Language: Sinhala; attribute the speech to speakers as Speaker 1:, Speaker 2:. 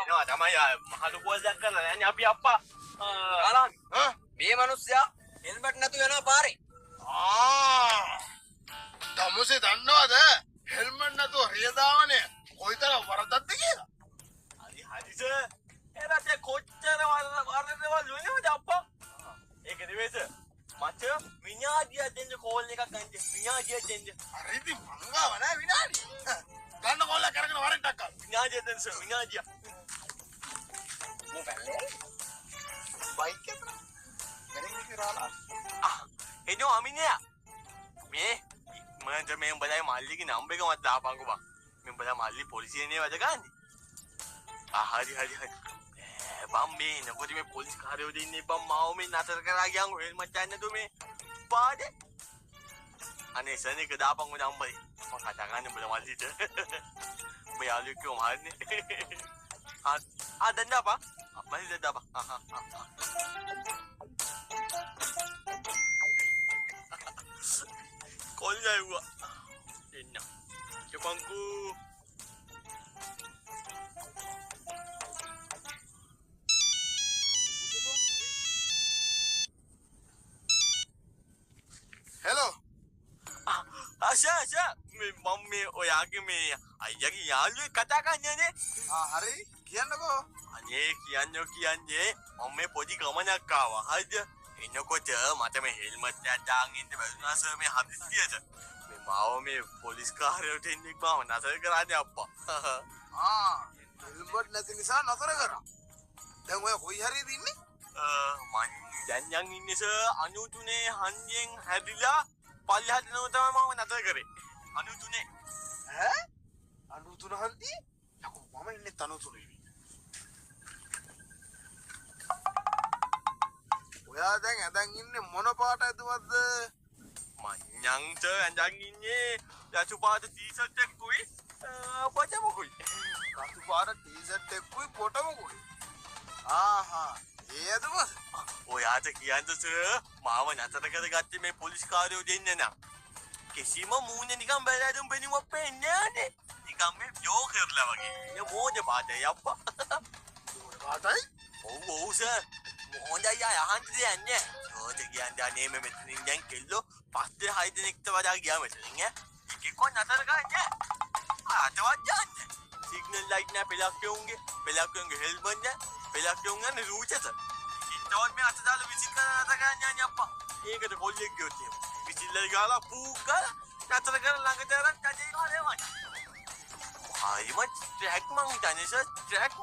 Speaker 1: එනවා තමයි මහලු පොල්ලක් කරලා යන්නේ අපි අප්පා ආරාමි
Speaker 2: මේ මිනිස්සයා හෙල්මට් නැතුව යනවා පාරේ.
Speaker 3: තමුසේ දන්නවද හෙල්මට් නැතුව රියදාවනේ කොයිතරම් වරදක්ද කියලා?
Speaker 1: හරි හරි සර් එරට කොච්චර වරදවල් වෙනවද අප්පා? ඒක නෙවෙයි සර් මච විනාඩිය දෙන්න කෝල් එකක් ගන්න විනාඩිය දෙන්න.
Speaker 3: හරිදි මංගාව නෑ විනාඩි. ගන්න කෝල් එක කරගෙන වරෙන් ටක්කා.
Speaker 1: විනාඩිය දෙන්න සර් විනාඩිය.
Speaker 3: මේ බැලේ. බයික් එක. ගරින් කරාලා.
Speaker 1: එනෝ අමිනියා. මේ මන්ට මේ උඹලයි මල්ලිගේ නම්බර් එක මට දාපන්කෝ බං. මේ උඹලා මල්ලි පොලිසියනේ වැඩ ගන්නේ. හරි හරි හරි. බම් මේ නකොටි මේ පොලිස් කාර්යෝ දෙන්නේ බම් මාව මේ නතර කරා ගියන් හෙල්මට් යන්නේ නේද මේ පාඩේ. අනේ සනික දාපන් ඔය නම්බරේ. මම කතා කරන්නේ උඹලා මල්ලිට. මේ යාළුවෙක් කොහොම හරිනේ. දැන් දාපන්. මල්ලි දාපන්. කොල්ලයිවා එන්න චපංකු
Speaker 3: හෙලෝ
Speaker 1: ආශා මම මේ ඔයාගේ මේ අයියාගේ යාළුවෙක් කතා කරන්නේ නේ.
Speaker 3: හරි කියන්නකෝ.
Speaker 1: අනේ කියන්නේ මම මේ පොඩි ගමනක් ආවා. හරිද? එනකොට මට මේ හෙල්මට් එකක් දාන් ඉන්න බැරිුණා සර් මේ හදිස්සියට. මේ මාව මේ පොලිස් කාර්යයට එන්නේ මාව නතර කරන්නේ අප්පා.
Speaker 3: හෙල්මට් නැති නිසා නතර කරා. දැන් ඔය කොයි හරියද ඉන්නේ?
Speaker 1: මං දැන් යන් ඉන්නේ සර් 93 හන්දියෙන් හැදිලා පල්ලෙහාට නෝ තමයි මාව නතර කරේ. 93
Speaker 3: ඈ 93 හන්දිය? යකෝ මම ඉන්නේ 93 නේ. ඔයා දැන් ඇඳන් ඉන්නේ මොන පාට ඇදුවද?
Speaker 1: මං සර් ඇඳන් ඉන්නේ යතු පාට ටී-ෂර්ට් එකකුයි පොටමකුයි.
Speaker 3: රතු පාට ටී-ෂර්ට් එකකුයි පොටමකුයි. ආහා ඒ ඇදුවද?
Speaker 1: ඔයාට කියන්න සර් මාව නතර කරගත්තේ මේ පොලිස් කාර්යෝ දෙන්න නම්. කිසිම මූණ නිකන් බැලෑදුම් පෙනුමක් පෙන්නේ නෑනේ. නිකන් මේ ජෝ කරලා වගේ. මේ මොඩ පාටයි අප්පා.
Speaker 3: මොන පාටයි?
Speaker 1: ඔව් සර්. මොහොඳයි අහන්න දෙන්නේ. ජෝට කියන්නේ අනේ මේ මෙතනින් දැන් කෙල්ලෝ 5 6 දෙනෙක්ට වඩා ගියා මෙතනින් ඈ. එකෙක්ව නතර ගන්නෑ. අතවත් යන්නේ. සිග්නල් ලයිට් නෑ පෙලක්කෝන්ගේ හෙල්මට් නෑ. පෙලක්කෝන්ගේ රූචත. ඉතවත් මේ අත දාලා විසිල් කරලා නතර ගන්න යන්නේ අප්පා. ඒකට කොල්ලෙක් ගියොත් එහෙම. විසිල්ලයි ගාලා පූ කරලා නතර කරලා ළඟට අරන් කඩේ ගාලා එවන්න. හරිම ට්‍රැක් මං හිතන්නේ සර් ට්‍රැක්